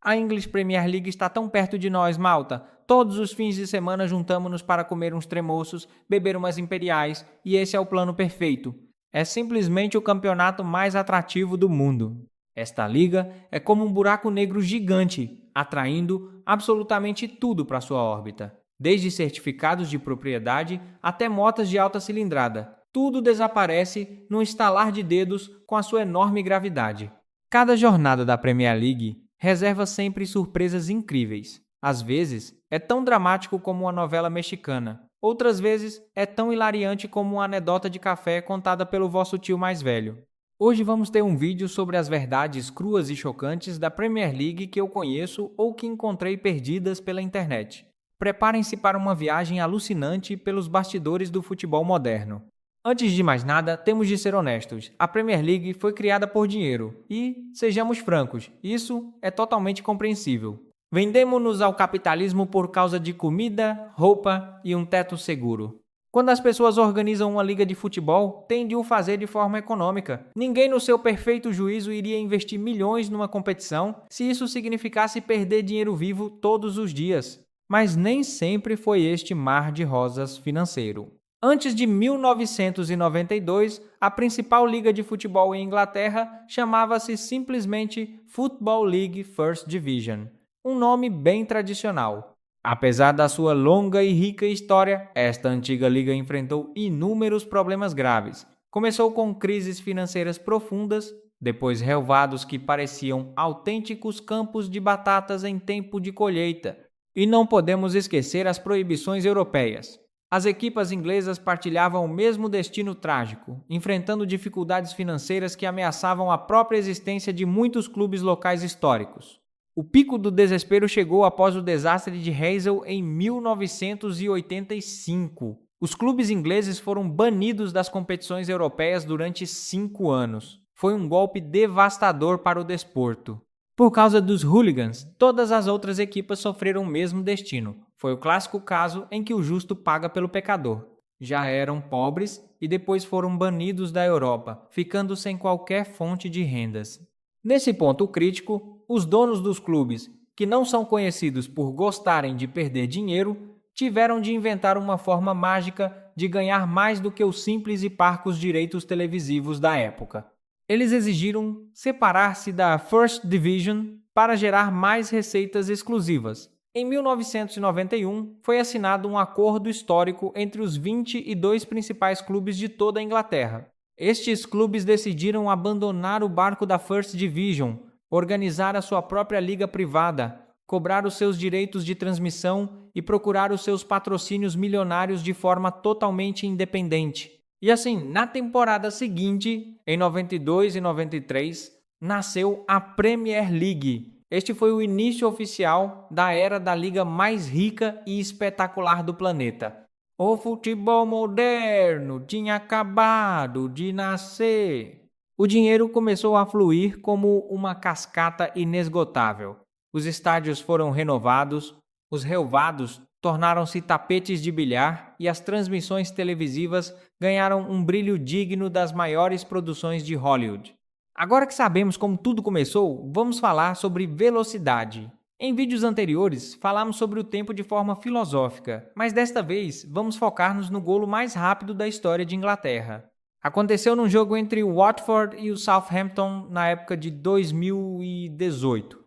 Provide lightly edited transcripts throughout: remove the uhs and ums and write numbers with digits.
A English Premier League está tão perto de nós, malta. Todos os fins de semana juntamos-nos para comer uns tremoços, beber umas imperiais, e esse é o plano perfeito. É simplesmente o campeonato mais atrativo do mundo. Esta liga é como um buraco negro gigante, atraindo absolutamente tudo para sua órbita. Desde certificados de propriedade até motas de alta cilindrada. Tudo desaparece num estalar de dedos com a sua enorme gravidade. Cada jornada da Premier League reserva sempre surpresas incríveis. Às vezes, é tão dramático como uma novela mexicana. Outras vezes, é tão hilariante como uma anedota de café contada pelo vosso tio mais velho. Hoje vamos ter um vídeo sobre as verdades cruas e chocantes da Premier League que eu conheço ou que encontrei perdidas pela internet. Preparem-se para uma viagem alucinante pelos bastidores do futebol moderno. Antes de mais nada, temos de ser honestos. A Premier League foi criada por dinheiro e, sejamos francos, isso é totalmente compreensível. Vendemos-nos ao capitalismo por causa de comida, roupa e um teto seguro. Quando as pessoas organizam uma liga de futebol, têm de o fazer de forma econômica. Ninguém no seu perfeito juízo iria investir milhões numa competição se isso significasse perder dinheiro vivo todos os dias. Mas nem sempre foi este mar de rosas financeiro. Antes de 1992, a principal liga de futebol em Inglaterra chamava-se simplesmente Football League First Division, um nome bem tradicional. Apesar da sua longa e rica história, esta antiga liga enfrentou inúmeros problemas graves. Começou com crises financeiras profundas, depois relvados que pareciam autênticos campos de batatas em tempo de colheita. E não podemos esquecer as proibições europeias. As equipas inglesas partilhavam o mesmo destino trágico, enfrentando dificuldades financeiras que ameaçavam a própria existência de muitos clubes locais históricos. O pico do desespero chegou após o desastre de Heysel em 1985. Os clubes ingleses foram banidos das competições europeias durante 5 anos. Foi um golpe devastador para o desporto. Por causa dos hooligans, todas as outras equipas sofreram o mesmo destino. Foi o clássico caso em que o justo paga pelo pecador. Já eram pobres e depois foram banidos da Europa, ficando sem qualquer fonte de rendas. Nesse ponto crítico, os donos dos clubes, que não são conhecidos por gostarem de perder dinheiro, tiveram de inventar uma forma mágica de ganhar mais do que os simples e parcos direitos televisivos da época. Eles exigiram separar-se da First Division para gerar mais receitas exclusivas. Em 1991, foi assinado um acordo histórico entre os 22 principais clubes de toda a Inglaterra. Estes clubes decidiram abandonar o barco da First Division, organizar a sua própria liga privada, cobrar os seus direitos de transmissão e procurar os seus patrocínios milionários de forma totalmente independente. E assim, na temporada seguinte, em 92 e 93, nasceu a Premier League. Este foi o início oficial da era da liga mais rica e espetacular do planeta. O futebol moderno tinha acabado de nascer. O dinheiro começou a fluir como uma cascata inesgotável. Os estádios foram renovados, os relvados tornaram-se tapetes de bilhar e as transmissões televisivas ganharam um brilho digno das maiores produções de Hollywood. Agora que sabemos como tudo começou, vamos falar sobre velocidade. Em vídeos anteriores, falamos sobre o tempo de forma filosófica, mas desta vez vamos focar-nos no golo mais rápido da história de Inglaterra. Aconteceu num jogo entre o Watford e o Southampton na época de 2018.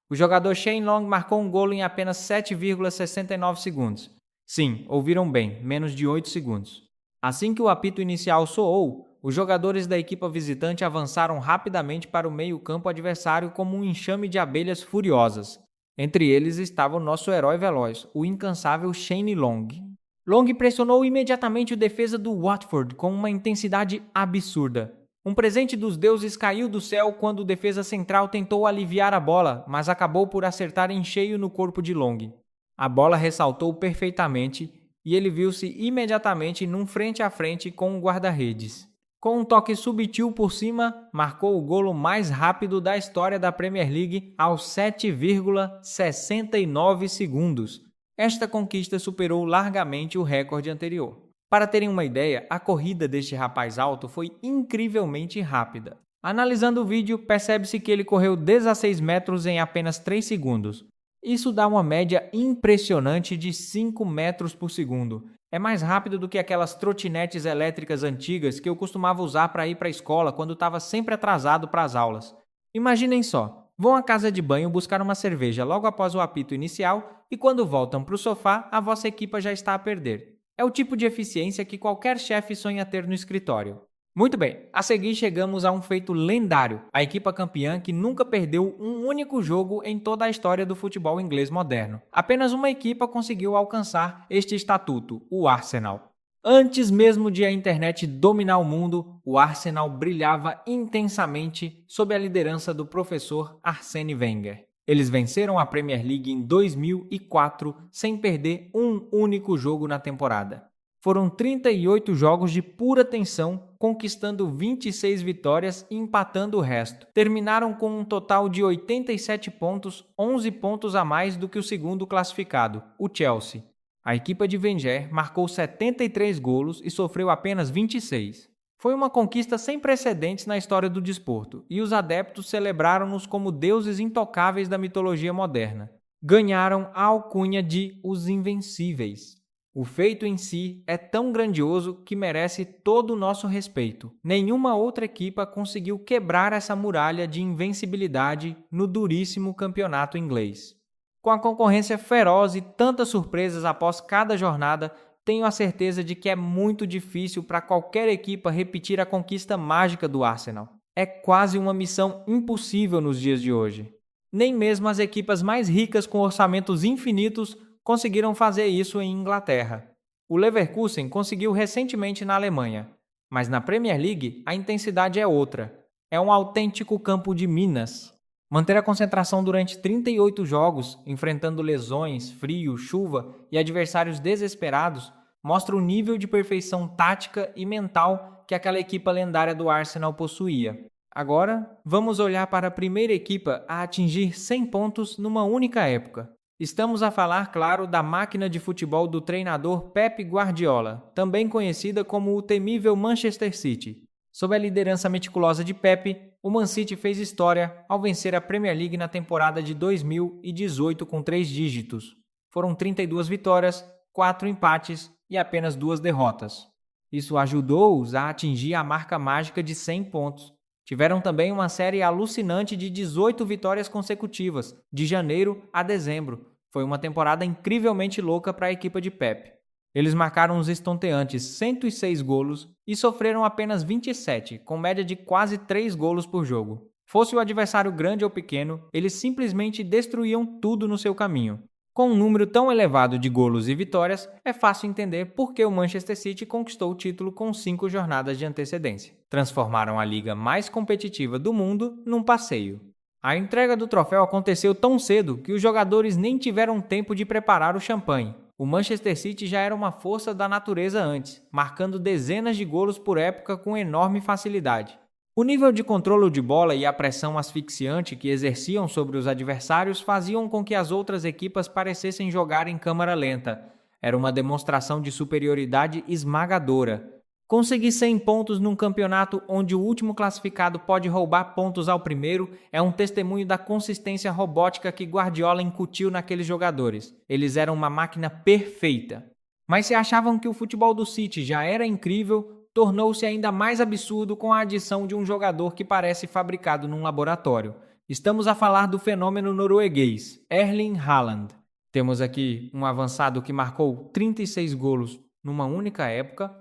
O jogador Shane Long marcou um golo em apenas 7,69 segundos. Sim, ouviram bem, menos de 8 segundos. Assim que o apito inicial soou, os jogadores da equipe visitante avançaram rapidamente para o meio-campo adversário como um enxame de abelhas furiosas. Entre eles estava o nosso herói veloz, o incansável Shane Long. Long pressionou imediatamente o defesa do Watford com uma intensidade absurda. Um presente dos deuses caiu do céu quando o defesa central tentou aliviar a bola, mas acabou por acertar em cheio no corpo de Long. A bola ressaltou perfeitamente e ele viu-se imediatamente num frente a frente com o guarda-redes. Com um toque sutil por cima, marcou o golo mais rápido da história da Premier League aos 7,69 segundos. Esta conquista superou largamente o recorde anterior. Para terem uma ideia, a corrida deste rapaz alto foi incrivelmente rápida. Analisando o vídeo, percebe-se que ele correu 16 metros em apenas 3 segundos. Isso dá uma média impressionante de 5 metros por segundo. É mais rápido do que aquelas trotinetes elétricas antigas que eu costumava usar para ir para a escola quando estava sempre atrasado para as aulas. Imaginem só, vão à casa de banho buscar uma cerveja logo após o apito inicial e quando voltam para o sofá, a vossa equipa já está a perder. É o tipo de eficiência que qualquer chefe sonha ter no escritório. Muito bem, a seguir chegamos a um feito lendário, a equipa campeã que nunca perdeu um único jogo em toda a história do futebol inglês moderno. Apenas uma equipa conseguiu alcançar este estatuto, o Arsenal. Antes mesmo de a internet dominar o mundo, o Arsenal brilhava intensamente sob a liderança do professor Arsène Wenger. Eles venceram a Premier League em 2004 sem perder um único jogo na temporada. Foram 38 jogos de pura tensão, conquistando 26 vitórias e empatando o resto. Terminaram com um total de 87 pontos, 11 pontos a mais do que o segundo classificado, o Chelsea. A equipe de Wenger marcou 73 golos e sofreu apenas 26. Foi uma conquista sem precedentes na história do desporto, e os adeptos celebraram-nos como deuses intocáveis da mitologia moderna. Ganharam a alcunha de os Invencíveis. O feito em si é tão grandioso que merece todo o nosso respeito. Nenhuma outra equipa conseguiu quebrar essa muralha de invencibilidade no duríssimo campeonato inglês. Com a concorrência feroz e tantas surpresas após cada jornada, tenho a certeza de que é muito difícil para qualquer equipa repetir a conquista mágica do Arsenal. É quase uma missão impossível nos dias de hoje. Nem mesmo as equipas mais ricas com orçamentos infinitos conseguiram fazer isso em Inglaterra. O Leverkusen conseguiu recentemente na Alemanha, mas na Premier League a intensidade é outra. É um autêntico campo de minas. Manter a concentração durante 38 jogos, enfrentando lesões, frio, chuva e adversários desesperados, mostra o nível de perfeição tática e mental que aquela equipa lendária do Arsenal possuía. Agora, vamos olhar para a primeira equipa a atingir 100 pontos numa única época. Estamos a falar, claro, da máquina de futebol do treinador Pep Guardiola, também conhecida como o temível Manchester City. Sob a liderança meticulosa de Pep, o Man City fez história ao vencer a Premier League na temporada de 2018 com 3 dígitos. Foram 32 vitórias, 4 empates e apenas 2 derrotas. Isso ajudou-os a atingir a marca mágica de 100 pontos. Tiveram também uma série alucinante de 18 vitórias consecutivas, de janeiro a dezembro. Foi uma temporada incrivelmente louca para a equipa de Pep. Eles marcaram os estonteantes 106 golos e sofreram apenas 27, com média de quase 3 golos por jogo. Fosse o adversário grande ou pequeno, eles simplesmente destruíam tudo no seu caminho. Com um número tão elevado de golos e vitórias, é fácil entender por que o Manchester City conquistou o título com 5 jornadas de antecedência. Transformaram a liga mais competitiva do mundo num passeio. A entrega do troféu aconteceu tão cedo que os jogadores nem tiveram tempo de preparar o champanhe. O Manchester City já era uma força da natureza antes, marcando dezenas de golos por época com enorme facilidade. O nível de controle de bola e a pressão asfixiante que exerciam sobre os adversários faziam com que as outras equipas parecessem jogar em câmara lenta. Era uma demonstração de superioridade esmagadora. Conseguir 100 pontos num campeonato onde o último classificado pode roubar pontos ao primeiro é um testemunho da consistência robótica que Guardiola incutiu naqueles jogadores. Eles eram uma máquina perfeita. Mas se achavam que o futebol do City já era incrível, tornou-se ainda mais absurdo com a adição de um jogador que parece fabricado num laboratório. Estamos a falar do fenômeno norueguês, Erling Haaland. Temos aqui um avançado que marcou 36 golos numa única época.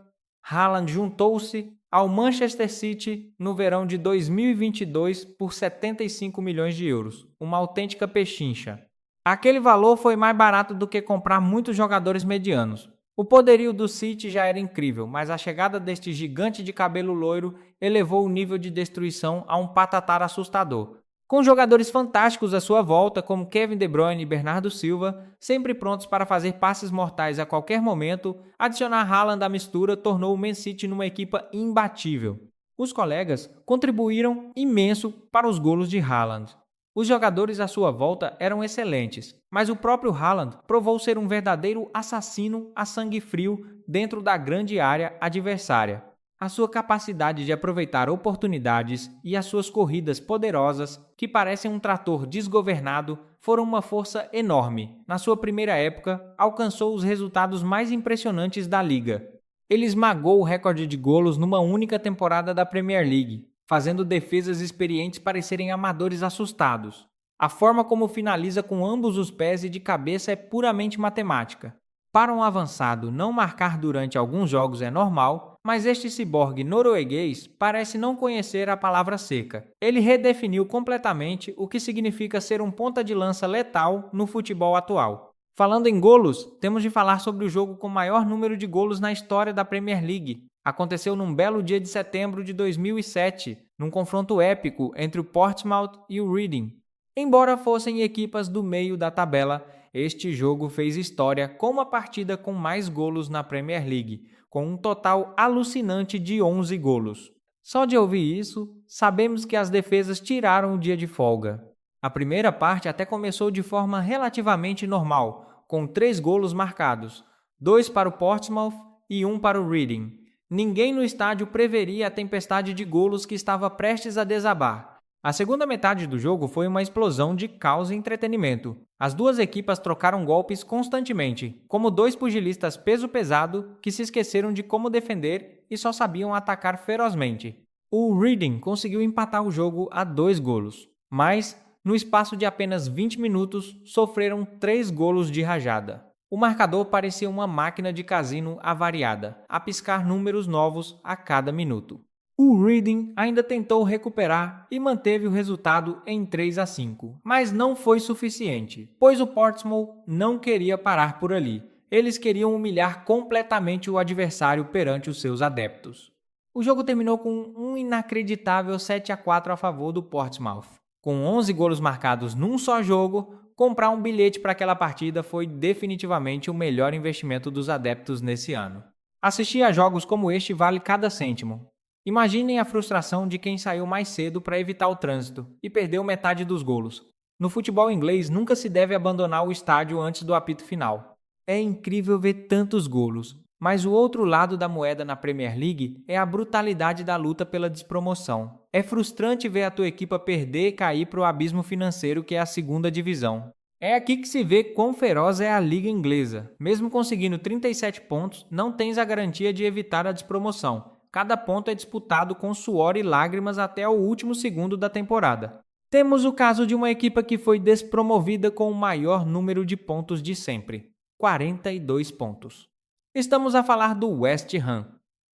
Haaland juntou-se ao Manchester City no verão de 2022 por 75 milhões de euros, uma autêntica pechincha. Aquele valor foi mais barato do que comprar muitos jogadores medianos. O poderio do City já era incrível, mas a chegada deste gigante de cabelo loiro elevou o nível de destruição a um patamar assustador. Com jogadores fantásticos à sua volta, como Kevin De Bruyne e Bernardo Silva, sempre prontos para fazer passes mortais a qualquer momento, adicionar Haaland à mistura tornou o Man City numa equipa imbatível. Os colegas contribuíram imenso para os golos de Haaland. Os jogadores à sua volta eram excelentes, mas o próprio Haaland provou ser um verdadeiro assassino a sangue frio dentro da grande área adversária. A sua capacidade de aproveitar oportunidades e as suas corridas poderosas, que parecem um trator desgovernado, foram uma força enorme. Na sua primeira época, alcançou os resultados mais impressionantes da liga. Ele esmagou o recorde de golos numa única temporada da Premier League, fazendo defesas experientes parecerem amadores assustados. A forma como finaliza com ambos os pés e de cabeça é puramente matemática. Para um avançado, não marcar durante alguns jogos é normal, mas este ciborgue norueguês parece não conhecer a palavra seca. Ele redefiniu completamente o que significa ser um ponta de lança letal no futebol atual. Falando em golos, temos de falar sobre o jogo com maior número de golos na história da Premier League. Aconteceu num belo dia de setembro de 2007, num confronto épico entre o Portsmouth e o Reading. Embora fossem equipas do meio da tabela, este jogo fez história como a partida com mais golos na Premier League, com um total alucinante de 11 golos. Só de ouvir isso, sabemos que as defesas tiraram o dia de folga. A primeira parte até começou de forma relativamente normal, com 3 golos marcados, 2 para o Portsmouth e 1 para o Reading. Ninguém no estádio preveria a tempestade de golos que estava prestes a desabar. A segunda metade do jogo foi uma explosão de caos e entretenimento. As duas equipas trocaram golpes constantemente, como dois pugilistas peso pesado que se esqueceram de como defender e só sabiam atacar ferozmente. O Reading conseguiu empatar o jogo a 2 golos, mas, no espaço de apenas 20 minutos, sofreram 3 golos de rajada. O marcador parecia uma máquina de cassino avariada, a piscar números novos a cada minuto. O Reading ainda tentou recuperar e manteve o resultado em 3-5, mas não foi suficiente, pois o Portsmouth não queria parar por ali. Eles queriam humilhar completamente o adversário perante os seus adeptos. O jogo terminou com um inacreditável 7-4 a favor do Portsmouth. Com 11 golos marcados num só jogo, comprar um bilhete para aquela partida foi definitivamente o melhor investimento dos adeptos nesse ano. Assistir a jogos como este vale cada cêntimo. Imaginem a frustração de quem saiu mais cedo para evitar o trânsito e perdeu metade dos golos. No futebol inglês, nunca se deve abandonar o estádio antes do apito final. É incrível ver tantos golos, mas o outro lado da moeda na Premier League é a brutalidade da luta pela despromoção. É frustrante ver a tua equipa perder e cair para o abismo financeiro que é a segunda divisão. É aqui que se vê quão feroz é a liga inglesa. Mesmo conseguindo 37 pontos, não tens a garantia de evitar a despromoção. Cada ponto é disputado com suor e lágrimas até o último segundo da temporada. Temos o caso de uma equipa que foi despromovida com o maior número de pontos de sempre, 42 pontos. Estamos a falar do West Ham,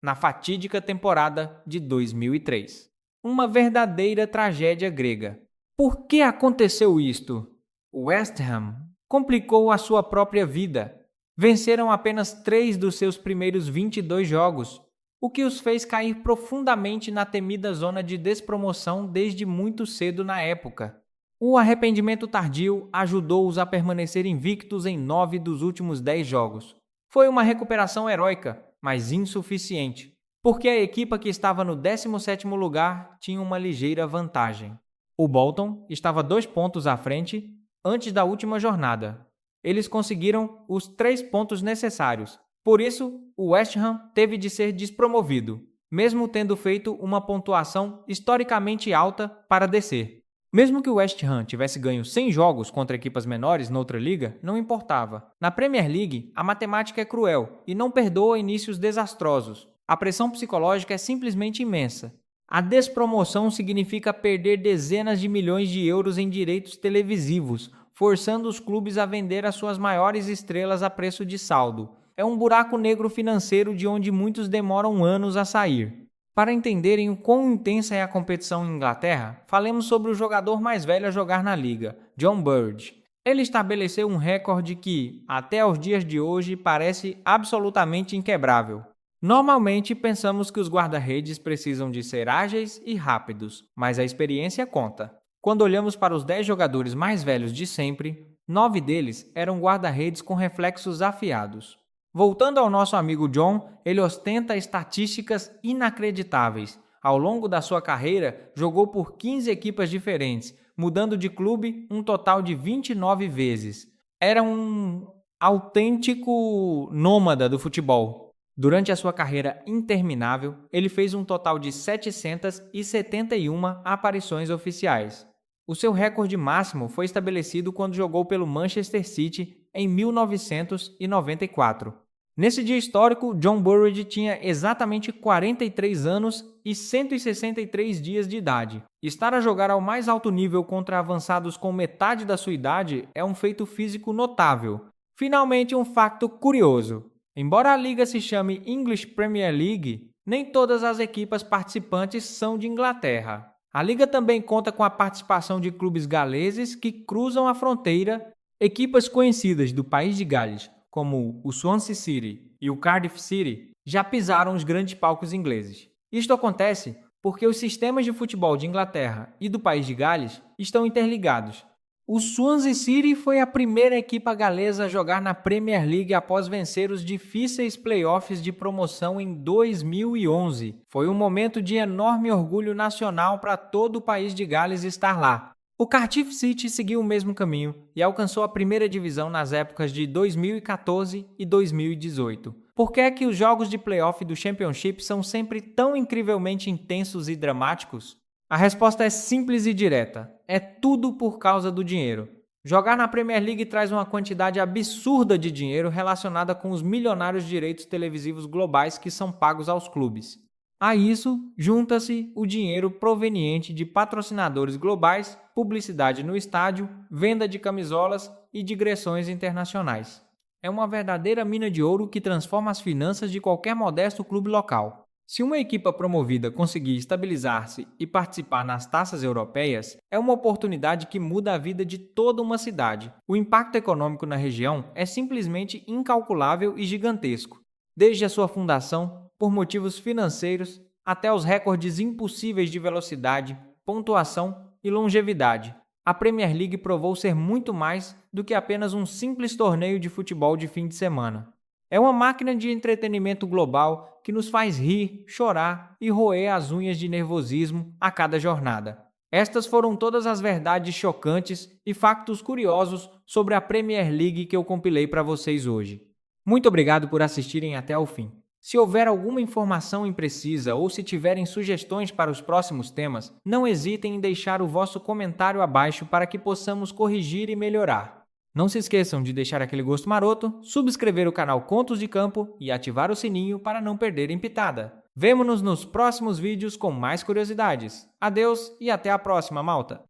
na fatídica temporada de 2003. Uma verdadeira tragédia grega. Por que aconteceu isto? O West Ham complicou a sua própria vida. Venceram apenas 3 dos seus primeiros 22 jogos, o que os fez cair profundamente na temida zona de despromoção desde muito cedo na época. O arrependimento tardio ajudou-os a permanecer invictos em 9 dos últimos 10 jogos. Foi uma recuperação heróica, mas insuficiente, porque a equipa que estava no 17º lugar tinha uma ligeira vantagem. O Bolton estava 2 pontos à frente antes da última jornada. Eles conseguiram os 3 pontos necessários. Por isso, o West Ham teve de ser despromovido, mesmo tendo feito uma pontuação historicamente alta para descer. Mesmo que o West Ham tivesse ganho 100 jogos contra equipas menores noutra liga, não importava. Na Premier League, a matemática é cruel e não perdoa inícios desastrosos. A pressão psicológica é simplesmente imensa. A despromoção significa perder dezenas de milhões de euros em direitos televisivos, forçando os clubes a vender as suas maiores estrelas a preço de saldo. É um buraco negro financeiro de onde muitos demoram anos a sair. Para entenderem o quão intensa é a competição em Inglaterra, falemos sobre o jogador mais velho a jogar na liga, John Burge. Ele estabeleceu um recorde que, até os dias de hoje, parece absolutamente inquebrável. Normalmente pensamos que os guarda-redes precisam de ser ágeis e rápidos, mas a experiência conta. Quando olhamos para os 10 jogadores mais velhos de sempre, 9 deles eram guarda-redes com reflexos afiados. Voltando ao nosso amigo John, ele ostenta estatísticas inacreditáveis. Ao longo da sua carreira, jogou por 15 equipas diferentes, mudando de clube um total de 29 vezes. Era um autêntico nômada do futebol. Durante a sua carreira interminável, ele fez um total de 771 aparições oficiais. O seu recorde máximo foi estabelecido quando jogou pelo Manchester City em 1994. Nesse dia histórico, John Burridge tinha exatamente 43 anos e 163 dias de idade. Estar a jogar ao mais alto nível contra avançados com metade da sua idade é um feito físico notável. Finalmente, um facto curioso. Embora a liga se chame English Premier League, nem todas as equipas participantes são de Inglaterra. A liga também conta com a participação de clubes galeses que cruzam a fronteira, equipas conhecidas do país de Gales, como o Swansea City e o Cardiff City, já pisaram os grandes palcos ingleses. Isto acontece porque os sistemas de futebol de Inglaterra e do país de Gales estão interligados. O Swansea City foi a primeira equipa galesa a jogar na Premier League após vencer os difíceis playoffs de promoção em 2011. Foi um momento de enorme orgulho nacional para todo o país de Gales estar lá. O Cardiff City seguiu o mesmo caminho e alcançou a primeira divisão nas épocas de 2014 e 2018. Por que é que os jogos de playoff do Championship são sempre tão incrivelmente intensos e dramáticos? A resposta é simples e direta. É tudo por causa do dinheiro. Jogar na Premier League traz uma quantidade absurda de dinheiro relacionada com os milionários direitos televisivos globais que são pagos aos clubes. A isso, junta-se o dinheiro proveniente de patrocinadores globais, publicidade no estádio, venda de camisolas e digressões internacionais. É uma verdadeira mina de ouro que transforma as finanças de qualquer modesto clube local. Se uma equipa promovida conseguir estabilizar-se e participar nas taças europeias, é uma oportunidade que muda a vida de toda uma cidade. O impacto econômico na região é simplesmente incalculável e gigantesco, desde a sua fundação, por motivos financeiros, até os recordes impossíveis de velocidade, pontuação e longevidade. A Premier League provou ser muito mais do que apenas um simples torneio de futebol de fim de semana. É uma máquina de entretenimento global que nos faz rir, chorar e roer as unhas de nervosismo a cada jornada. Estas foram todas as verdades chocantes e factos curiosos sobre a Premier League que eu compilei para vocês hoje. Muito obrigado por assistirem até ao fim. Se houver alguma informação imprecisa ou se tiverem sugestões para os próximos temas, não hesitem em deixar o vosso comentário abaixo para que possamos corrigir e melhorar. Não se esqueçam de deixar aquele gosto maroto, subscrever o canal Contos de Campo e ativar o sininho para não perderem pitada. Vemo-nos nos próximos vídeos com mais curiosidades. Adeus e até a próxima, malta!